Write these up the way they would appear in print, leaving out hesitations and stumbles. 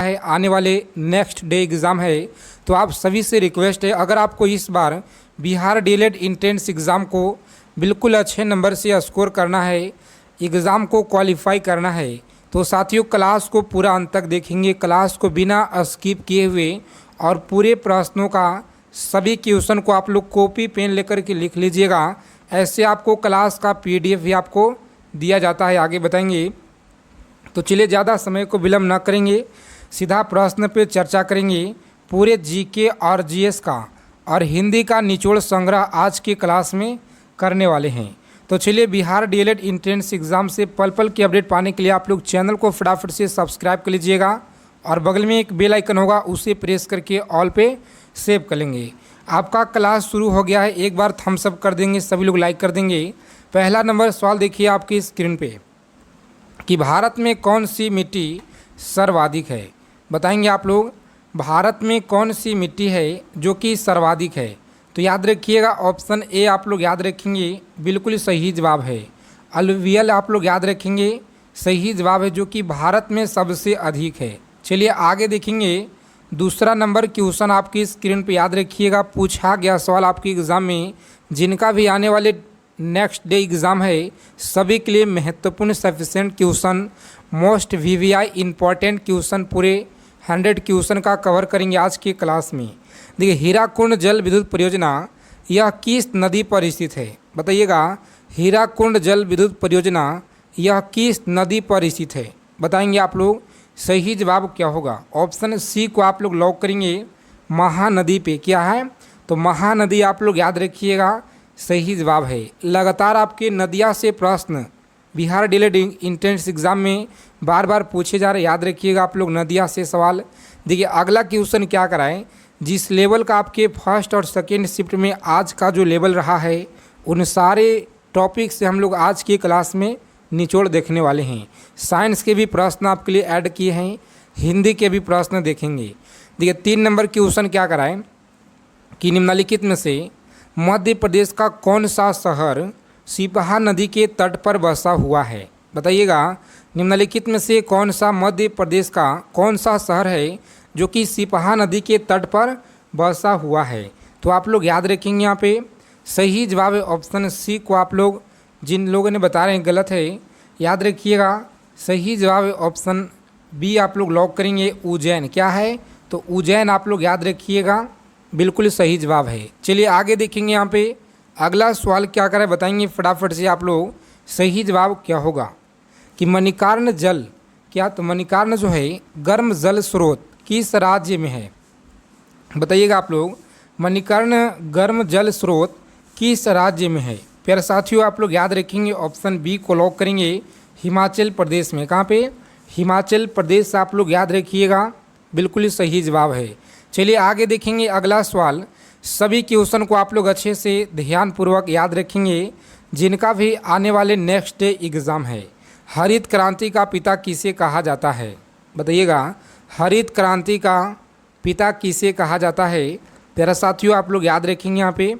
है आने वाले नेक्स्ट डे एग्ज़ाम है, तो आप सभी से रिक्वेस्ट है, अगर आपको इस बार बिहार डीएलएड एंट्रेंस एग्ज़ाम को बिल्कुल अच्छे नंबर से स्कोर करना है, एग्ज़ाम को क्वालिफाई करना है, तो साथियों क्लास को पूरा अंत तक देखेंगे। क्लास को बिना स्किप किए हुए और पूरे प्रश्नों का सभी क्वेश्चन को आप लोग कॉपी पेन लेकर के लिख लीजिएगा। ऐसे आपको क्लास का पीडीएफ भी आपको दिया जाता है, आगे बताएंगे। तो चलिए ज़्यादा समय को विलम्ब न करेंगे, सीधा प्रश्न पे चर्चा करेंगे। पूरे जीके और जीएस का और हिंदी का निचोड़ संग्रह आज की क्लास में करने वाले हैं। तो चलिए, बिहार डीएलएड एंट्रेंस एग्ज़ाम से पल पल की अपडेट पाने के लिए आप लोग चैनल को फटाफट से सब्सक्राइब कर लीजिएगा और बगल में एक बेल आइकन होगा, उसे प्रेस करके ऑल पे सेव कर लेंगे। आपका क्लास शुरू हो गया है, एक बार थम्स अप कर देंगे, सभी लोग लाइक कर देंगे। पहला नंबर सवाल देखिए आपकी स्क्रीन पे कि भारत में कौन सी मिट्टी सर्वाधिक है। बताएंगे आप लोग, भारत में कौन सी मिट्टी है जो कि सर्वाधिक है। तो याद रखिएगा, ऑप्शन ए आप लोग याद रखेंगे, बिल्कुल सही जवाब है। अलुवियल आप लोग याद रखेंगे, सही जवाब है, जो कि भारत में सबसे अधिक है। चलिए आगे देखेंगे। दूसरा नंबर क्वेश्चन आपकी स्क्रीन पे याद रखिएगा, पूछा गया सवाल आपके एग्ज़ाम में, जिनका भी आने वाले नेक्स्ट डे एग्ज़ाम है, सभी के लिए महत्वपूर्ण sufficient question, most VVI important question, पूरे 100 क्वेश्चन का कवर करेंगे आज की क्लास में। देखिए, हीराकुंड जल विद्युत परियोजना यह किस नदी पर स्थित है। बताइएगा, हीराकुंड जल विद्युत परियोजना यह किस नदी पर स्थित है। बताएंगे आप लोग, सही जवाब क्या होगा। ऑप्शन सी को आप लोग लॉक करेंगे, महानदी पे। क्या है, तो महानदी आप लोग याद रखिएगा, सही जवाब है। लगातार आपके नदिया से प्रश्न बिहार डीएलएड एंट्रेंस एग्ज़ाम में बार बार पूछे जा रहे, याद रखिएगा आप लोग नदिया से सवाल। देखिए अगला क्वेश्चन क्या कराएं, जिस लेवल का आपके फर्स्ट और सेकेंड शिफ्ट में आज का जो लेवल रहा है, उन सारे टॉपिक से हम लोग आज की क्लास में निचोड़ देखने वाले हैं। साइंस के भी प्रश्न आपके लिए ऐड किए हैं, हिंदी के भी प्रश्न देखेंगे। देखिए 3 नंबर क्वेश्चन क्या कराएं कि निम्नलिखित में से मध्य प्रदेश का कौन सा शहर सिपहा नदी के तट पर बसा हुआ है। बताइएगा, निम्नलिखित में से कौन सा मध्य प्रदेश का कौन सा शहर है जो कि सिपहा नदी के तट पर बसा हुआ है। तो आप लोग याद रखेंगे, यहाँ पे सही जवाब है ऑप्शन सी को आप लोग, जिन लोगों ने बता रहे हैं गलत है, याद रखिएगा, सही जवाब है ऑप्शन बी आप लोग लॉक करेंगे, उज्जैन। क्या है, तो उज्जैन आप लोग याद रखिएगा, बिल्कुल सही जवाब है। चलिए आगे देखेंगे। यहाँ पे अगला सवाल क्या करें, बताएंगे फटाफट से आप लोग, सही जवाब क्या होगा कि मणिकर्ण जल, क्या, तो मणिकर्ण जो है गर्म जल स्रोत किस राज्य में है। बताइएगा आप लोग, मणिकर्ण गर्म जल स्रोत किस राज्य में है। प्यारे साथियों आप लोग याद रखेंगे, ऑप्शन बी को लॉक करेंगे, हिमाचल प्रदेश में। कहाँ पे, हिमाचल प्रदेश आप लोग याद रखिएगा, बिल्कुल सही जवाब है। चलिए आगे देखेंगे। अगला सवाल, सभी क्वेश्चन को आप लोग अच्छे से ध्यानपूर्वक याद रखेंगे, जिनका भी आने वाले नेक्स्ट डे एग्ज़ाम है। हरित क्रांति का पिता किसे कहा जाता है। बताइएगा, हरित क्रांति का पिता किसे कहा जाता है। प्यारे साथियों आप लोग याद रखेंगे, यहाँ पे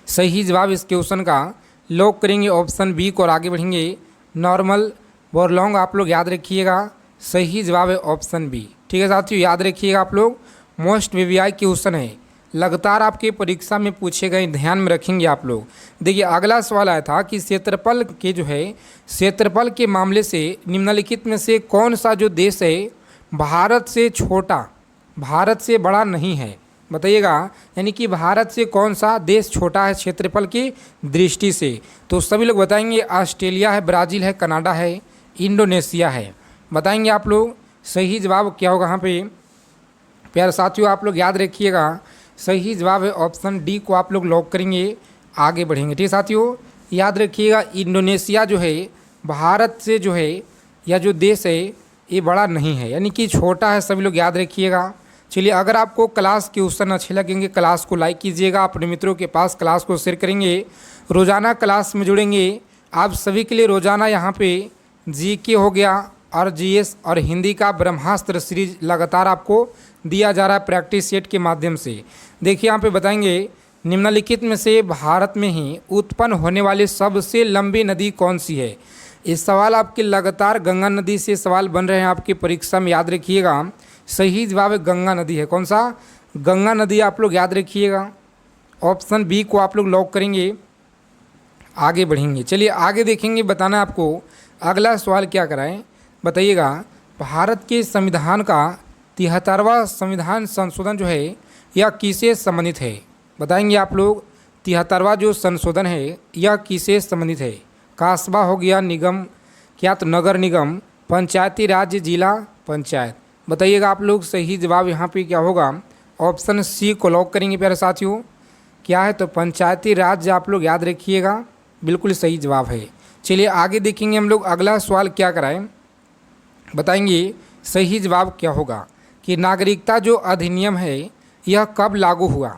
सही जवाब इस क्वेश्चन का लॉक करेंगे ऑप्शन बी को और आगे बढ़ेंगे। नॉर्मल बोरलॉन्ग आप लोग याद रखिएगा, सही जवाब है ऑप्शन बी। ठीक है साथियों, याद रखिएगा आप लोग, मोस्ट वीवीआई क्वेश्चन है, लगातार आपके परीक्षा में पूछे गए, ध्यान में रखेंगे आप लोग। देखिए अगला सवाल आया था कि क्षेत्रफल के जो है, क्षेत्रफल के मामले से निम्नलिखित में से कौन सा जो देश है भारत से छोटा, भारत से बड़ा नहीं है। बताइएगा, यानी कि भारत से कौन सा देश छोटा है क्षेत्रफल की दृष्टि से। तो सभी लोग बताएंगे, ऑस्ट्रेलिया है, ब्राज़ील है, कनाडा है, इंडोनेशिया है। बताएंगे आप लोग, सही जवाब क्या होगा। यहाँ पे प्यारे साथियों आप लोग याद रखिएगा, सही जवाब है ऑप्शन डी को आप लोग लॉक करेंगे, आगे बढ़ेंगे। ठीक है साथियों, याद रखिएगा, इंडोनेशिया जो है भारत से जो है, या जो देश है ये बड़ा नहीं है, यानी कि छोटा है, सभी लोग याद रखिएगा। चलिए, अगर आपको क्लास क्वेश्चन अच्छे लगेंगे, क्लास को लाइक कीजिएगा, अपने मित्रों के पास क्लास को शेयर करेंगे, रोज़ाना क्लास में जुड़ेंगे। आप सभी के लिए रोज़ाना यहाँ पे जीके हो गया और जीएस और हिंदी का ब्रह्मास्त्र सीरीज लगातार आपको दिया जा रहा है प्रैक्टिस सेट के माध्यम से। देखिए यहाँ पे बताएंगे, निम्नलिखित में से भारत में ही उत्पन्न होने वाली सबसे लंबी नदी कौन सी है। इस सवाल आपके लगातार गंगा नदी से सवाल बन रहे हैं आपकी परीक्षा में, याद रखिएगा। सही जवाब गंगा नदी है। कौन सा? गंगा नदी आप लोग याद रखिएगा। ऑप्शन बी को आप लोग लॉक करेंगे, आगे बढ़ेंगे। चलिए आगे देखेंगे, बताना आपको अगला सवाल क्या कराएं, बताइएगा। भारत के संविधान का 73वां संविधान संशोधन जो है यह किससे संबंधित है? बताएंगे आप लोग। 73वां जो संशोधन है यह किससे संबंधित है? कास्बा हो गया, निगम, क्या तो नगर निगम, पंचायती राज, जिला पंचायत। बताइएगा आप लोग। सही जवाब यहाँ पे क्या होगा? ऑप्शन सी को लॉक करेंगे प्यारे साथियों। क्या है? तो पंचायती राज आप लोग याद रखिएगा, बिल्कुल सही जवाब है। चलिए आगे देखेंगे हम लोग। अगला सवाल क्या कराएं, बताएंगे सही जवाब क्या होगा कि नागरिकता जो अधिनियम है यह कब लागू हुआ?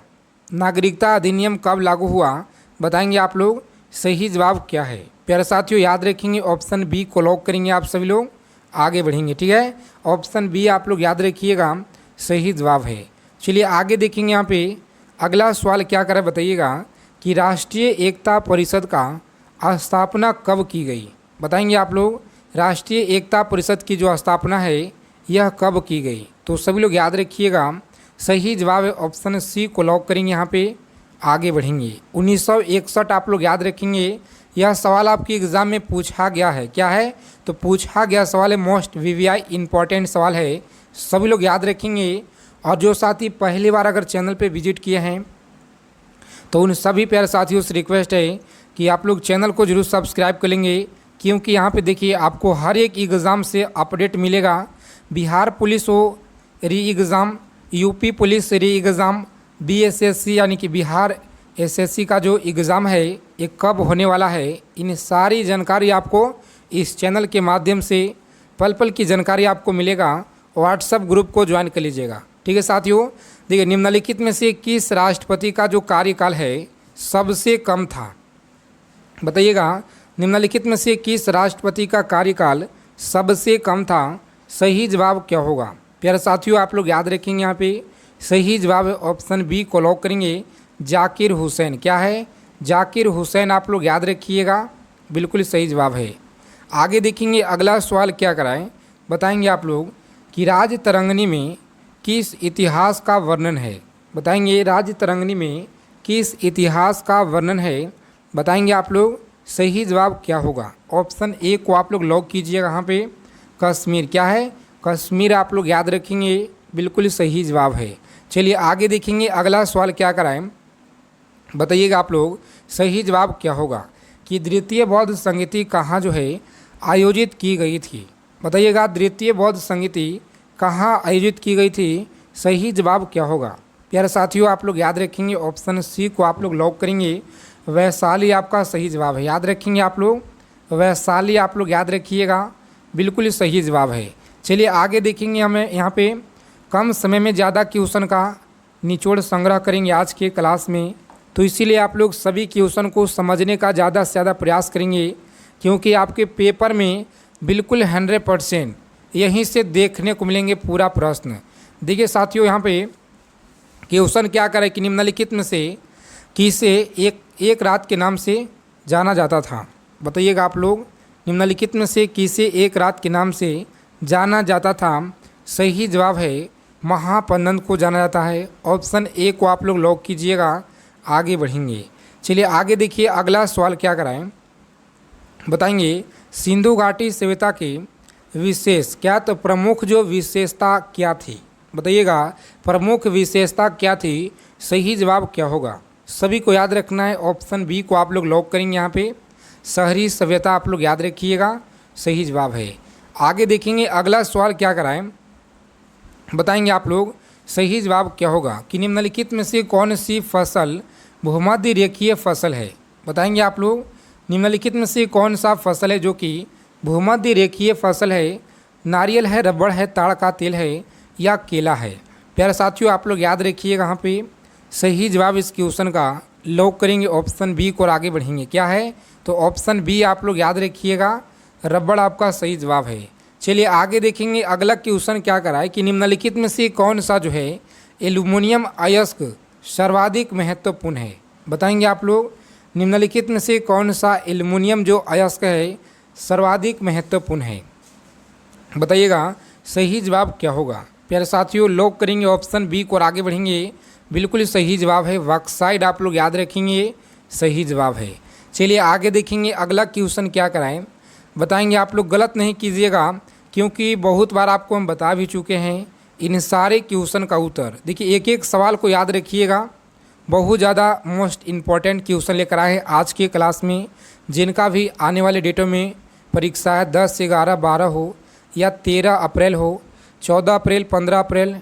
नागरिकता अधिनियम कब लागू हुआ? बताएंगे आप लोग। सही जवाब क्या है प्यारे साथियों? याद रखेंगे, ऑप्शन बी को लॉक करेंगे आप सभी लोग, आगे बढ़ेंगे। ठीक है, ऑप्शन बी आप लोग याद रखिएगा, सही जवाब है। चलिए आगे देखेंगे। यहाँ पे अगला सवाल क्या करें, बताइएगा कि राष्ट्रीय एकता परिषद का स्थापना कब की गई? बताएंगे आप लोग। राष्ट्रीय एकता परिषद की जो स्थापना है यह कब की गई? तो सभी लोग याद रखिएगा, सही जवाब है ऑप्शन सी को लॉक करेंगे, यहाँ पे आगे बढ़ेंगे। 1961 आप लोग याद रखेंगे। यह सवाल आपकी एग्ज़ाम में पूछा गया है। क्या है? तो पूछा गया सवाल है, मोस्ट वीवीआई इंपॉर्टेंट सवाल है, सभी लोग याद रखेंगे। और जो साथी पहली बार अगर चैनल पे विजिट किए हैं तो उन सभी प्यारे साथियों से रिक्वेस्ट है कि आप लोग चैनल को जरूर सब्सक्राइब कर लेंगे, क्योंकि यहाँ पे देखिए आपको हर एक एग्ज़ाम से अपडेट मिलेगा। बिहार पुलिस हो री एग्ज़ाम, यूपी पुलिस री एग्ज़ाम, बीएसएससी यानी कि बिहार एसएससी का जो एग्ज़ाम है ये कब होने वाला है, इन सारी जानकारी आपको इस चैनल के माध्यम से पल पल की जानकारी आपको मिलेगा। व्हाट्सएप ग्रुप को ज्वाइन कर लीजिएगा। ठीक है साथियों, देखिए निम्नलिखित में से किस राष्ट्रपति का जो कार्यकाल है सबसे कम था? बताइएगा, निम्नलिखित में से किस राष्ट्रपति का कार्यकाल सबसे कम था? सही जवाब क्या होगा प्यारे साथियों? आप लोग याद रखेंगे, यहाँ पे सही जवाब है ऑप्शन बी को लॉक करेंगे, जाकिर हुसैन। क्या है? जाकिर हुसैन आप लोग याद रखिएगा, बिल्कुल सही जवाब है। आगे देखेंगे अगला सवाल क्या कराएं, बताएंगे आप लोग कि राज तरंगिणी में किस इतिहास का वर्णन है? बताएंगे राज तरंगिणी में किस इतिहास का वर्णन है? बताएंगे आप लोग। सही जवाब क्या होगा? ऑप्शन ए को आप लोग लॉक कीजिएगा, यहाँ पे कश्मीर। क्या है? कश्मीर आप लोग याद रखेंगे, बिल्कुल सही जवाब है। चलिए आगे देखेंगे अगला सवाल क्या कराएं, बताइएगा आप लोग। सही जवाब क्या होगा कि द्वितीय बौद्ध संगीति कहाँ जो है आयोजित की गई थी? बताइएगा, द्वितीय बौद्ध संगीति कहाँ आयोजित की गई थी? सही जवाब क्या होगा प्यारे साथियों? आप लोग याद रखेंगे, ऑप्शन सी को आप लोग लॉक करेंगे, वैशाली आपका सही जवाब है। याद रखेंगे आप लोग, वैशाली आप लोग याद रखिएगा, बिल्कुल सही जवाब है। चलिए आगे देखेंगे। हमें यहाँ पे कम समय में ज़्यादा क्वेश्चन का निचोड़ संग्रह करेंगे आज के क्लास में, तो इसीलिए आप लोग सभी क्वेश्चन को समझने का ज़्यादा से ज़्यादा प्रयास करेंगे, क्योंकि आपके पेपर में बिल्कुल 100% यहीं से देखने को मिलेंगे पूरा प्रश्न। देखिए साथियों, यहाँ पे क्वेश्चन क्या करे कि निम्नलिखित में से किसे एक रात के नाम से जाना जाता था? बताइएगा आप लोग, निम्नलिखित में से किसे एक रात के नाम से जाना जाता था? सही जवाब है महापंदन को जाना जाता है। ऑप्शन ए को आप लोग लॉक कीजिएगा, आगे बढ़ेंगे। चलिए आगे देखिए अगला सवाल क्या कराएं, बताएंगे सिंधु घाटी सभ्यता की विशेष क्या तो प्रमुख जो विशेषता क्या थी? बताइएगा, प्रमुख विशेषता क्या थी? सही जवाब क्या होगा? सभी को याद रखना है, ऑप्शन बी को आप लोग लॉक करेंगे, यहाँ पे शहरी सभ्यता आप लोग याद रखिएगा, सही जवाब है। आगे देखेंगे अगला सवाल क्या कराएं, बताएंगे आप लोग। सही जवाब क्या होगा कि निम्नलिखित में से कौन सी फसल भूमध्य रेखीय फसल है? बताएंगे आप लोग, निम्नलिखित में से कौन सा फसल है जो कि भूमध्य रेखीय फसल है? नारियल है, रबड़ है, ताड़ का तेल है या केला है? प्यारे साथियों आप लोग याद रखिएगा, यहाँ पे सही जवाब इस क्वेश्चन का लॉक करेंगे ऑप्शन बी को और आगे बढ़ेंगे। क्या है? तो ऑप्शन बी आप लोग याद रखिएगा, रबड़ आपका सही जवाब है। चलिए आगे देखेंगे अगला क्वेश्चन क्या कराए कि निम्नलिखित में से कौन सा जो है एल्यूमिनियम अयस्क सर्वाधिक महत्वपूर्ण है? बताएंगे आप लोग, निम्नलिखित में से कौन सा एल्यूमिनियम जो अयस्क है सर्वाधिक महत्वपूर्ण है? बताइएगा सही जवाब क्या होगा। प्यारे साथियों लॉक करेंगे ऑप्शन बी को और आगे बढ़ेंगे। बिल्कुल सही जवाब है बॉक्साइट, आप लोग याद रखेंगे सही जवाब है। चलिए आगे देखेंगे अगला क्वेश्चन क्या कराएं, बताएंगे। आप लोग गलत नहीं कीजिएगा क्योंकि बहुत बार आपको हम बता भी चुके हैं इन सारे क्वेश्चन का उत्तर। देखिए एक एक सवाल को याद रखिएगा, बहुत ज़्यादा मोस्ट इम्पॉर्टेंट क्वेश्चन लेकर आए हैं आज के क्लास में, जिनका भी आने वाले डेटों में परीक्षा है 10, 11, 12 हो या 13 अप्रैल हो, 14 अप्रैल, 15 अप्रैल,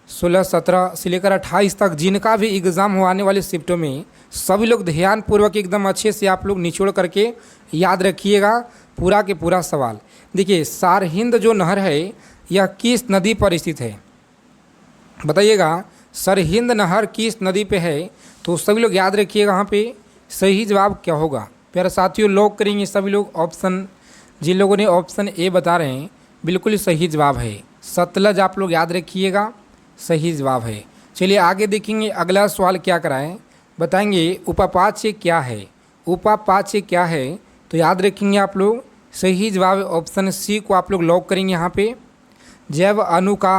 16, 17 से लेकर 28 तक जिनका भी एग्ज़ाम हो आने वाले शिफ्टों में, सभी लोग ध्यानपूर्वक एकदम अच्छे से आप लोग निचोड़ करके याद रखिएगा पूरा के पूरा सवाल। देखिए सरहिंद जो नहर है यह किस नदी पर स्थित है? बताइएगा सरहिंद नहर किस नदी पे है? तो सभी लोग याद रखिएगा यहाँ पे सही जवाब क्या होगा। प्यारे साथियों लॉक करेंगे सभी लोग ऑप्शन, जिन लोगों ने ऑप्शन ए बता रहे हैं बिल्कुल सही जवाब है सतलज, आप लोग याद रखिएगा सही जवाब है। चलिए आगे देखेंगे अगला सवाल क्या कराएं, बताएंगे उपापाच्य क्या है? उपापाच्य क्या है? तो याद रखेंगे आप लोग सही जवाब ऑप्शन सी को आप लोग लॉक करेंगे यहाँ पे। जैव अणु का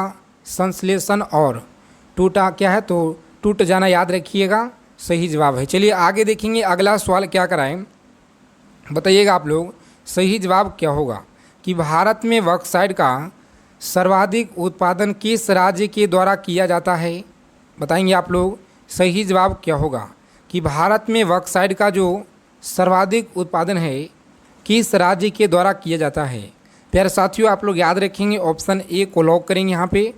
संश्लेषण और टूटा क्या है? तो टूट जाना, याद रखिएगा सही जवाब है। चलिए आगे देखेंगे अगला सवाल क्या कराएं, बताइएगा आप लोग सही जवाब क्या होगा कि भारत में बॉक्साइट का सर्वाधिक उत्पादन किस राज्य के द्वारा किया जाता है? बताएंगे आप लोग सही जवाब क्या होगा कि भारत में बॉक्साइट का जो सर्वाधिक उत्पादन है किस राज्य के द्वारा किया जाता है? प्यारे साथियों आप लोग याद रखेंगे ऑप्शन ए को लॉक करेंगे यहाँ पे।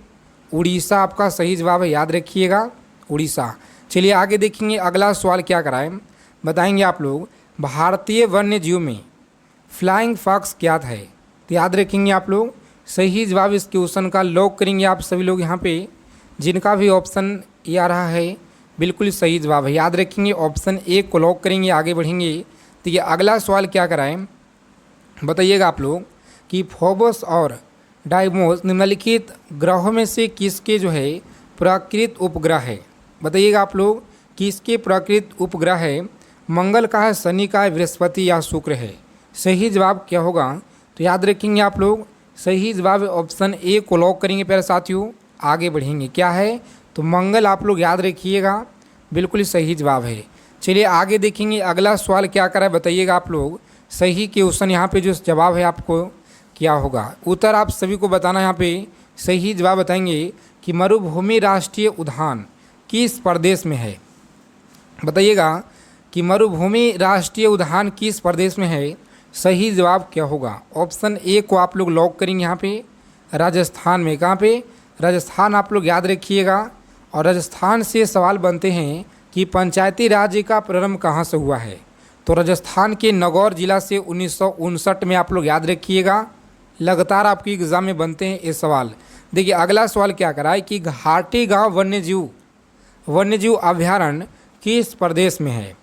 उड़ीसा आपका सही जवाब है, याद रखिएगा उड़ीसा। चलिए आगे देखेंगे अगला सवाल क्या कराएं, बताएंगे आप लोग भारतीय वन्य जीव में फ्लाइंग फॉक्स क्या है? तो याद रखेंगे आप लोग सही जवाब इस क्वेश्चन का लॉक करेंगे आप सभी लोग यहाँ पे, जिनका भी ऑप्शन ए आ रहा है बिल्कुल सही जवाब है, याद रखेंगे ऑप्शन ए को लॉक करेंगे। आगे बढ़ेंगे तो ये अगला सवाल क्या कराएं, बताइएगा आप लोग कि फोबोस और डाइमोस निम्नलिखित ग्रहों में से किसके जो है प्राकृत उपग्रह है? बताइएगा आप लोग किसके प्राकृत उपग्रह है? मंगल का है, शनि का है, बृहस्पति या शुक्र है? सही जवाब क्या होगा? तो याद रखेंगे आप लोग सही जवाब ऑप्शन ए को लॉक करेंगे। प्यारे साथियों आगे बढ़ेंगे क्या है? तो मंगल, आप लोग याद रखिएगा बिल्कुल सही जवाब है। चलिए आगे देखेंगे अगला सवाल क्या करा है, बताइएगा आप लोग सही क्वेश्चन यहाँ पे जो जवाब है आपको क्या होगा? उत्तर आप सभी को बताना है यहाँ पे सही जवाब बताएंगे कि मरुभूमि राष्ट्रीय उद्यान किस प्रदेश में है? बताइएगा कि मरुभूमि राष्ट्रीय उद्यान किस प्रदेश में है? सही जवाब क्या होगा? ऑप्शन ए को आप लोग लॉक करेंगे यहाँ पे राजस्थान में। कहाँ पे? राजस्थान, आप लोग याद रखिएगा। और राजस्थान से सवाल बनते हैं कि पंचायती राज्य का प्रारंभ कहाँ से हुआ है? तो राजस्थान के नागौर जिला से 1959 में, आप लोग याद रखिएगा। लगातार आपकी एग्ज़ाम में बनते हैं ये सवाल। देखिए अगला सवाल क्या करा है कि घाटी गांव वन्यजीव अभयारण्य किस प्रदेश में है?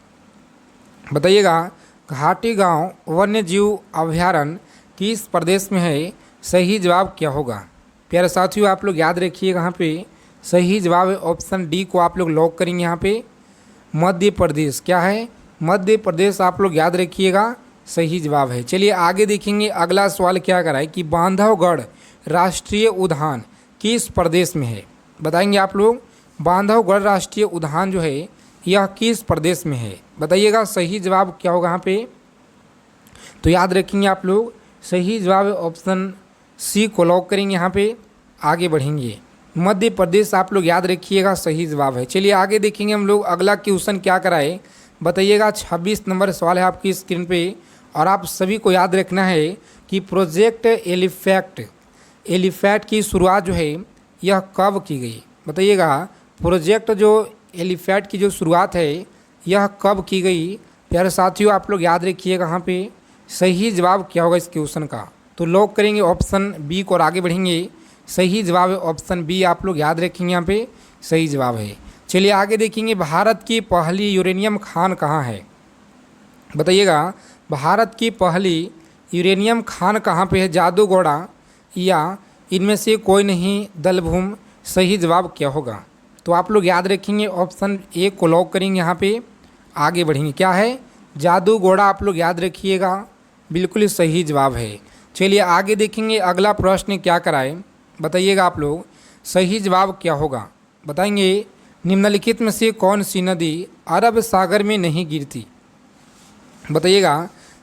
बताइएगा घाटी गांव वन्यजीव अभयारण्य किस प्रदेश में है? सही जवाब क्या होगा? प्यारे साथियों आप लोग याद रखिएगा यहाँ पे सही जवाब है ऑप्शन डी को आप लोग लॉक करेंगे यहाँ पे मध्य प्रदेश। क्या है? मध्य प्रदेश, आप लोग याद रखिएगा सही जवाब है। चलिए आगे देखेंगे अगला सवाल क्या करा है कि बांधवगढ़ राष्ट्रीय उद्यान किस प्रदेश में है? बताएंगे आप लोग बांधवगढ़ राष्ट्रीय उद्यान जो है यह किस प्रदेश में है? बताइएगा सही जवाब क्या होगा यहाँ पे? तो याद रखेंगे आप लोग सही जवाब ऑप्शन सी को लॉक करेंगे यहाँ पे। आगे बढ़ेंगे मध्य प्रदेश, आप लोग याद रखिएगा सही जवाब है। चलिए आगे देखेंगे हम लोग अगला क्वेश्चन क्या कराए, बताइएगा 26 नंबर सवाल है आपकी स्क्रीन पे और आप सभी को याद रखना है कि प्रोजेक्ट एलिफैट की शुरुआत जो है यह कब की गई? बताइएगा प्रोजेक्ट जो एलिफैट की जो शुरुआत है यह कब की गई? प्यारे साथियों आप लोग याद रखिएगा यहाँ पे सही जवाब क्या होगा इस क्वेश्चन का? तो लॉक करेंगे ऑप्शन बी को और आगे बढ़ेंगे। सही जवाब है ऑप्शन बी, आप लोग याद रखेंगे यहाँ पे सही जवाब है। चलिए आगे देखेंगे भारत की पहली यूरेनियम खान कहाँ है? बताइएगा भारत की पहली यूरेनियम खान कहाँ पे है? जादूगोड़ा या इनमें से कोई नहीं दलभूम? सही जवाब क्या होगा? तो आप लोग याद रखेंगे ऑप्शन ए को लॉक करेंगे यहाँ पे। आगे बढ़ेंगे क्या है? जादूगोड़ा, आप लोग याद रखिएगा बिल्कुल ही सही जवाब है। चलिए आगे देखेंगे अगला प्रश्न क्या कराए, बताइएगा आप लोग सही जवाब क्या होगा। बताएंगे निम्नलिखित में से कौन सी नदी अरब सागर में नहीं गिरती। बताइएगा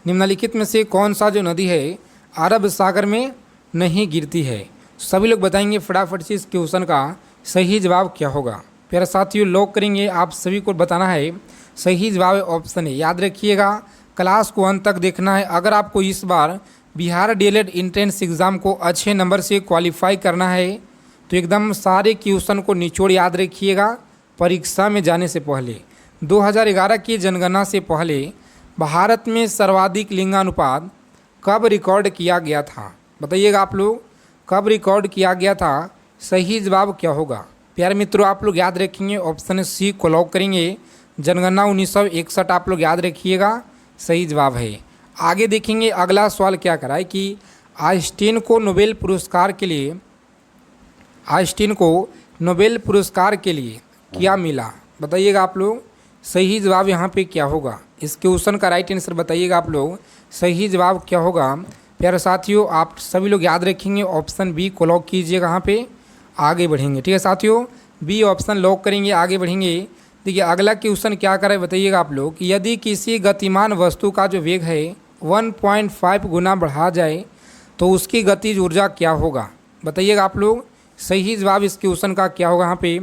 निम्नलिखित में से कौन सा जो नदी है अरब सागर में नहीं गिरती है। सभी लोग बताएंगे फटाफट से इस क्वेश्चन का सही जवाब क्या होगा। प्यारे साथियों लॉक करेंगे, आप सभी को बताना है सही जवाब ऑप्शन है। याद रखिएगा क्लास को अंत तक देखना है। अगर आपको इस बार बिहार डीएलएड एंट्रेंस एग्ज़ाम को अच्छे नंबर से क्वालिफाई करना है तो एकदम सारे क्वेश्चन को निचोड़ याद रखिएगा। परीक्षा में जाने से पहले 2011 की जनगणना से पहले भारत में सर्वाधिक लिंगानुपात कब रिकॉर्ड किया गया था। बताइएगा आप लोग कब रिकॉर्ड किया गया था, सही जवाब क्या होगा। प्यारे मित्रों आप लोग याद रखेंगे ऑप्शन सी को लॉक करेंगे। जनगणना 1961 आप लोग याद रखिएगा सही जवाब है। आगे देखेंगे अगला सवाल क्या करा है कि आइंस्टीन को नोबेल पुरस्कार के लिए क्या मिला। बताइएगा आप लोग सही जवाब यहाँ पे क्या होगा। इस क्वेश्चन का राइट आंसर बताइएगा आप लोग सही जवाब क्या होगा। प्यारे साथियों आप सभी लोग याद रखेंगे ऑप्शन बी को लॉक कीजिएगा। यहाँ पे आगे बढ़ेंगे, ठीक है साथियों, बी ऑप्शन लॉक करेंगे, आगे बढ़ेंगे। देखिए अगला क्वेश्चन क्या करें बताइएगा आप लोग कि यदि किसी गतिमान वस्तु का जो वेग है 1.5 गुना बढ़ा जाए तो उसकी गतिज ऊर्जा क्या होगा। बताइएगा आप लोग सही जवाब इस क्वेश्चन का क्या होगा। यहाँ पे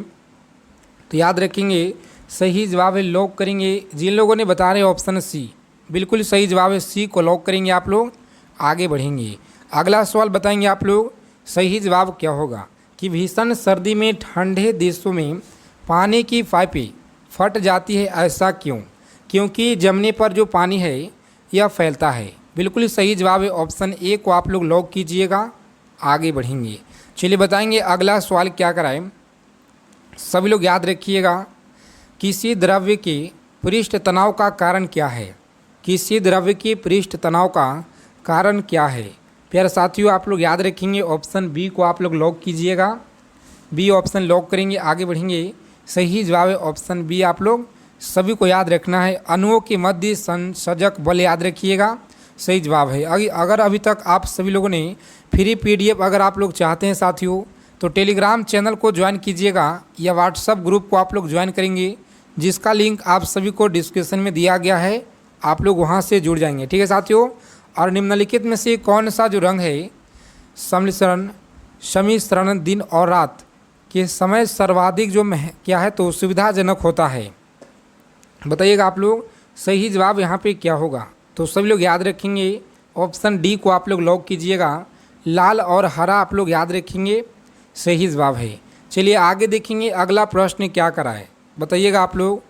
तो याद रखेंगे सही जवाब है, लॉक करेंगे। जिन लोगों ने बता रहे ऑप्शन सी, बिल्कुल सही जवाब है, सी को लॉक करेंगे आप लोग, आगे बढ़ेंगे। अगला सवाल बताएंगे आप लोग सही जवाब क्या होगा कि भीषण सर्दी में ठंडे देशों में पानी की पाइपें फट जाती है, ऐसा क्यों। क्योंकि जमने पर जो पानी है यह फैलता है। बिल्कुल सही जवाब है, ऑप्शन ए को आप लोग लॉक कीजिएगा, आगे बढ़ेंगे। चलिए बताएंगे अगला सवाल क्या कराएं, सभी लोग याद रखिएगा किसी द्रव्य के पृष्ठ तनाव का कारण क्या है। किसी द्रव्य के पृष्ठ तनाव का कारण क्या है। प्यारे साथियों आप लोग याद रखेंगे ऑप्शन बी को आप लोग लॉक कीजिएगा, बी ऑप्शन लॉक करेंगे, आगे बढ़ेंगे। सही जवाब है ऑप्शन बी, आप लोग सभी को याद रखना है अणुओं के मध्य संसर्जक बल, याद रखिएगा सही जवाब है। अगर अभी तक आप सभी लोगों ने फ्री पीडीएफ अगर आप लोग चाहते हैं साथियों तो टेलीग्राम चैनल को ज्वाइन कीजिएगा या व्हाट्सएप ग्रुप को आप लोग ज्वाइन करेंगे, जिसका लिंक आप सभी को डिस्क्रिप्शन में दिया गया है, आप लोग वहां से जुड़ जाएंगे, ठीक है साथियों। और निम्नलिखित में से कौन सा जो रंग है समिश्रण दिन और रात के समय सर्वाधिक जो क्या है तो सुविधाजनक होता है। बताइएगा आप लोग सही जवाब यहाँ पे क्या होगा। तो सभी लोग याद रखेंगे ऑप्शन डी को आप लोग लॉक कीजिएगा, लाल और हरा आप लोग याद रखेंगे सही जवाब है। चलिए आगे देखेंगे अगला प्रश्न क्या करा है। बताइएगा आप लोग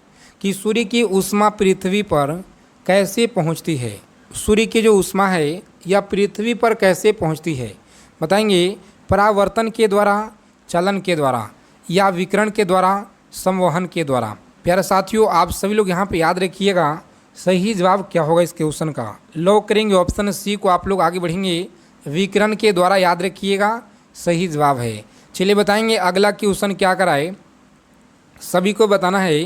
कि सूर्य की ऊष्मा पृथ्वी पर कैसे पहुँचती है। सूर्य की जो ऊष्मा है यह पृथ्वी पर कैसे पहुँचती है। बताएंगे परावर्तन के द्वारा, चलन के द्वारा या विकिरण के द्वारा, संवहन के द्वारा। प्यारे साथियों आप सभी लोग यहाँ पे याद रखिएगा सही जवाब क्या होगा इस क्वेश्चन का। लॉक करेंगे ऑप्शन सी को आप लोग, आगे बढ़ेंगे। विकिरण के द्वारा याद रखिएगा सही जवाब है। चलिए बताएंगे अगला क्वेश्चन क्या कराए, सभी को बताना है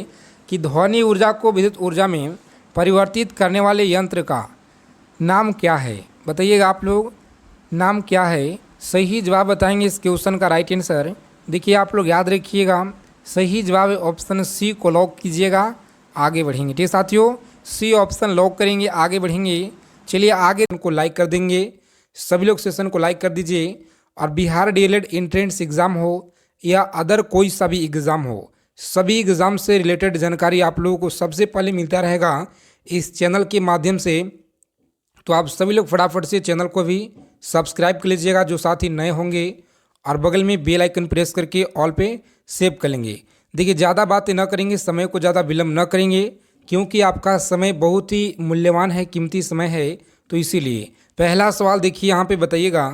कि ध्वनि ऊर्जा को विद्युत ऊर्जा में परिवर्तित करने वाले यंत्र का नाम क्या है। बताइएगा आप लोग नाम क्या है, सही जवाब बताएंगे इस क्वेश्चन का राइट आंसर। देखिए आप लोग याद रखिएगा सही जवाब है ऑप्शन सी को लॉक कीजिएगा, आगे बढ़ेंगे, ठीक है साथियों, सी ऑप्शन लॉक करेंगे, आगे बढ़ेंगे। चलिए आगे उनको लाइक कर देंगे, सभी लोग सेशन को लाइक कर दीजिए। और बिहार डीएलएड एंट्रेंस एग्ज़ाम हो या अदर कोई सा भी एग्ज़ाम हो, सभी एग्ज़ाम से रिलेटेड जानकारी आप लोगों को सबसे पहले मिलता रहेगा इस चैनल के माध्यम से। तो आप सभी लोग फटाफट से चैनल को भी सब्सक्राइब कर लीजिएगा जो साथी नए होंगे, और बगल में बेल आइकन प्रेस करके ऑल पे सेव कर लेंगे। देखिए ज़्यादा बातें न करेंगे, समय को ज़्यादा विलम्ब न करेंगे, क्योंकि आपका समय बहुत ही मूल्यवान है, कीमती समय है, तो इसीलिए पहला सवाल देखिए यहाँ पे बताइएगा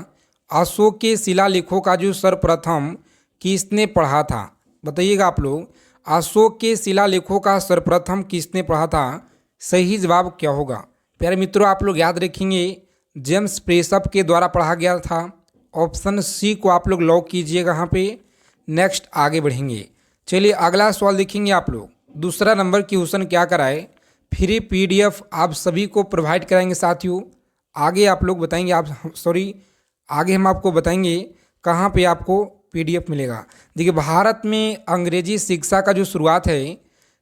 अशोक के शिलालेखों का जो सर्वप्रथम किसने पढ़ा था। बताइएगा आप लोग अशोक के शिलालेखों का सर्वप्रथम किसने पढ़ा था, सही जवाब क्या होगा। प्यारे मित्रों आप लोग याद रखेंगे जेम्स प्रेसअप के द्वारा पढ़ा गया था, ऑप्शन सी को आप लोग लॉक कीजिएगा यहाँ पे। नेक्स्ट आगे बढ़ेंगे। चलिए अगला सवाल देखेंगे आप लोग, दूसरा नंबर क्वेश्चन क्या कराए, फ्री पीडीएफ आप सभी को प्रोवाइड कराएंगे साथियों, आगे आप लोग बताएंगे, आप सॉरी आगे हम आपको बताएंगे कहाँ पे आपको पीडीएफ मिलेगा। देखिए, भारत में अंग्रेजी शिक्षा का जो शुरुआत है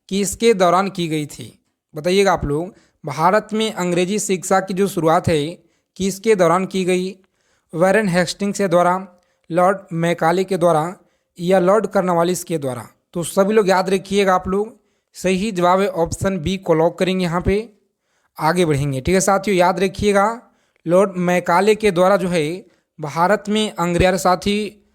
किसके दौरान की गई थी, बताइएगा आप लोग। भारत में अंग्रेजी शिक्षा की जो शुरुआत है किसके दौरान की गई? वैरन हेस्टिंग्स के द्वारा, लॉर्ड मैकाले के द्वारा, या लॉर्ड कॉर्नवालिस के द्वारा? तो सभी लोग याद रखिएगा आप लोग। सही जवाब है ऑप्शन बी को लॉक करेंगे, यहाँ पे आगे बढ़ेंगे। ठीक है साथियों, याद रखिएगा लॉर्ड मैकाले के द्वारा जो है भारत में अंग्रेजी। साथी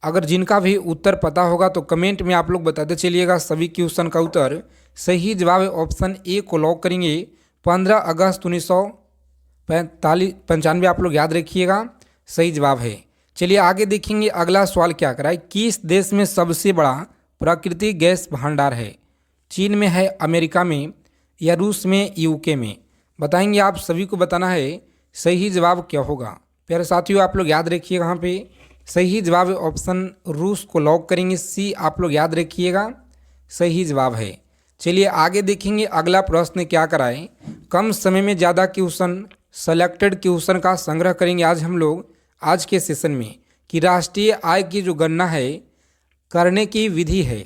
अगर जिनका भी उत्तर पता होगा तो कमेंट में आप लोग बताते चलिएगा सभी क्वेश्चन का उत्तर। सही जवाब है ऑप्शन ए को लॉक करेंगे। 15 अगस्त 1995 आप लोग याद रखिएगा, सही जवाब है। चलिए आगे देखेंगे अगला सवाल क्या करा है। किस देश में सबसे बड़ा प्राकृतिक गैस भंडार है? चीन में है, अमेरिका में, या रूस में, यूके में? बताएंगे, आप सभी को बताना है सही जवाब क्या होगा। प्यारे साथियों आप लोग याद रखिएगा, यहाँ पे सही जवाब है ऑप्शन रूस को लॉक करेंगे। सी आप लोग याद रखिएगा, सही जवाब है। चलिए आगे देखेंगे अगला प्रश्न क्या कराए। कम समय में ज़्यादा क्वेश्चन, सेलेक्टेड क्वेश्चन का संग्रह करेंगे आज हम लोग आज के सेशन में। कि राष्ट्रीय आय की जो गणना है करने की विधि है,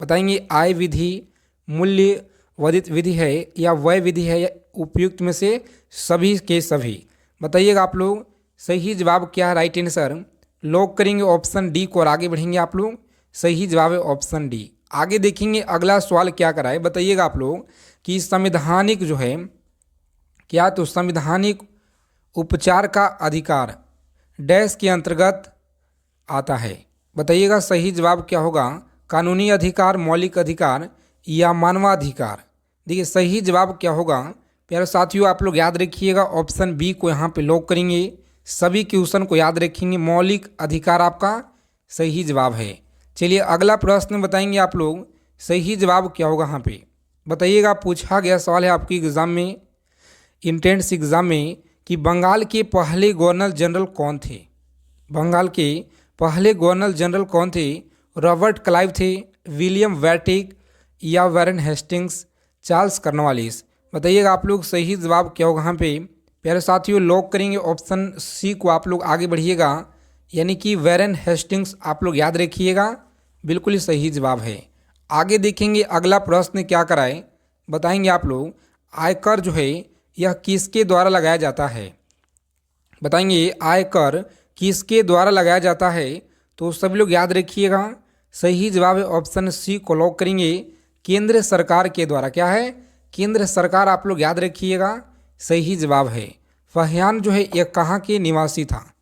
बताएंगे आय विधि, मूल्य वर्धित विधि है, या व्यय विधि है, या उपयुक्त में से सभी के सभी? बताइएगा आप लोग सही जवाब क्या है। राइट आंसर लॉक करेंगे ऑप्शन डी को और आगे बढ़ेंगे आप लोग। सही जवाब है ऑप्शन डी। आगे देखेंगे अगला सवाल क्या कराए, बताइएगा आप लोग कि संवैधानिक जो है क्या, तो संवैधानिक उपचार का अधिकार डैश के अंतर्गत आता है? बताइएगा सही जवाब क्या होगा। कानूनी अधिकार, मौलिक अधिकार, या मानवाधिकार? देखिए सही जवाब क्या होगा प्यारे साथियों, आप लोग याद रखिएगा ऑप्शन बी को यहाँ पे लॉक करेंगे। सभी क्वेश्चन को याद रखेंगे, मौलिक अधिकार आपका सही जवाब है। चलिए अगला प्रश्न बताएंगे आप लोग सही जवाब क्या होगा। यहाँ पे बताइएगा, पूछा गया सवाल है आपकी एग्जाम में, इंट्रेंस एग्जाम में, कि बंगाल के पहले गवर्नर जनरल कौन थे? बंगाल के पहले गवर्नर जनरल कौन थे? रॉबर्ट क्लाइव थे, विलियम वेटिक, या वैरन हेस्टिंग्स, चार्ल्स कॉर्नवालिस? बताइएगा आप लोग सही जवाब क्या होगा। यहाँ पे प्यारे साथियों लॉक करेंगे ऑप्शन सी को, आप लोग आगे बढ़िएगा, यानी कि वैरन हेस्टिंग्स आप लोग याद रखिएगा, बिल्कुल ही सही जवाब है। आगे देखेंगे अगला प्रश्न क्या कराए, बताएंगे आप लोग आयकर जो है यह किसके द्वारा लगाया जाता है? बताएंगे आयकर किसके द्वारा लगाया जाता है? तो सभी लोग याद रखिएगा, सही जवाब है ऑप्शन सी को लॉक करेंगे। केंद्र सरकार के द्वारा, क्या है? केंद्र सरकार आप लोग याद रखिएगा, सही जवाब है। फहियान जो है यह कहाँ के निवासी था?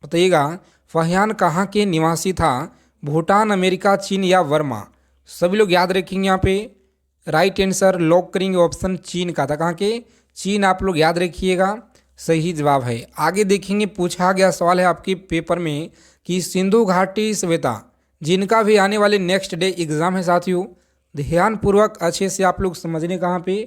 बताइएगा फहियान कहाँ के निवासी था? भूटान, अमेरिका, चीन, या वर्मा? सभी लोग याद रखेंगे, यहाँ पे राइट आंसर लॉक करेंगे ऑप्शन चीन का था। कहाँ के? चीन आप लोग याद रखिएगा, सही जवाब है। आगे देखेंगे पूछा गया सवाल है आपके पेपर में कि सिंधु घाटी सभ्यता, जिनका भी आने वाले नेक्स्ट डे एग्जाम है साथियों, ध्यानपूर्वक अच्छे से आप लोग समझने का यहाँ पे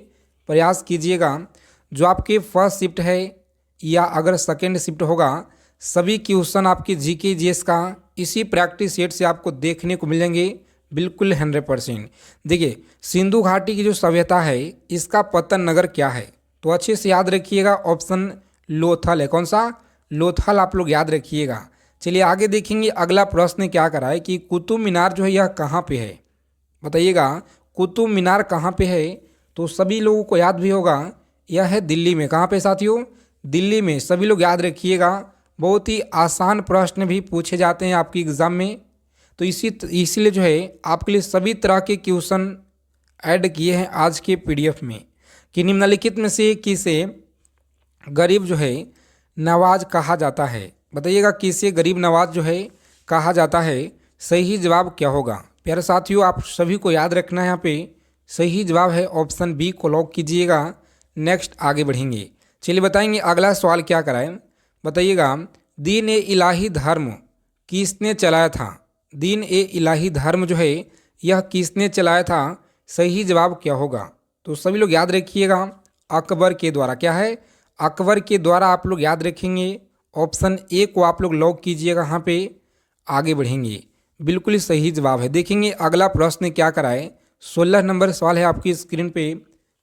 प्रयास कीजिएगा। जो आपके फर्स्ट शिफ्ट है या अगर सेकेंड शिफ्ट होगा, सभी क्वेश्चन आपके जीके जीएस का इसी प्रैक्टिस सेट से आपको देखने को मिलेंगे, बिल्कुल 100%। देखिए सिंधु घाटी की जो सभ्यता है इसका पतन नगर क्या है? तो अच्छे से याद रखिएगा ऑप्शन लोथल है। कौन सा? लोथल आप लोग याद रखिएगा। चलिए आगे देखेंगे अगला प्रश्न क्या करा है कि कुतुब मीनार जो है यह कहाँ पे है? बताइएगा कुतुब मीनार कहाँ पे है? तो सभी लोगों को याद भी होगा, यह है दिल्ली में। कहाँ पे साथियों? दिल्ली में। सभी लोग याद रखिएगा, बहुत ही आसान प्रश्न भी पूछे जाते हैं आपकी एग्ज़ाम में, तो इसीलिए जो है आपके लिए सभी तरह के क्वेश्चन ऐड किए हैं आज के पीडीएफ में। कि निम्नलिखित में से किसे गरीब जो है नवाज कहा जाता है? बताइएगा किसे गरीब नवाज जो है कहा जाता है? सही जवाब क्या होगा? प्यारे साथियों आप सभी को याद रखना है, यहाँ पे सही जवाब है ऑप्शन बी को लॉक कीजिएगा। नेक्स्ट आगे बढ़ेंगे। चलिए बताएंगे अगला सवाल क्या कराएं, बताइएगा दीन ए इलाही धर्म किसने चलाया था? दीन ए इलाही धर्म जो है यह किसने चलाया था? सही जवाब क्या होगा? तो सभी लोग याद रखिएगा अकबर के द्वारा। क्या है? अकबर के द्वारा आप लोग याद रखेंगे, ऑप्शन ए को आप लोग लॉक कीजिएगा। यहाँ पे आगे बढ़ेंगे, बिल्कुल ही सही जवाब है। देखेंगे अगला प्रश्न क्या कराए, 16 नंबर सवाल है आपकी स्क्रीन पे।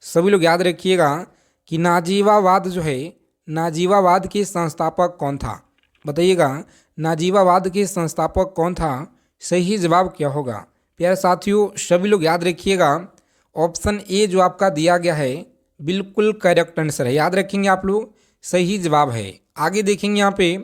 सभी लोग याद रखिएगा कि नाजीवाबाद जो है नाजीवावाद के संस्थापक कौन था? बताइएगा, नाजीवावाद के संस्थापक कौन था? सही जवाब क्या होगा? प्यारे साथियों, सभी लोग याद रखिएगा, ऑप्शन ए जो आपका दिया गया है बिल्कुल करेक्ट आंसर है। याद रखेंगे आप लोग, सही जवाब है। आगे देखेंगे, यहाँ पे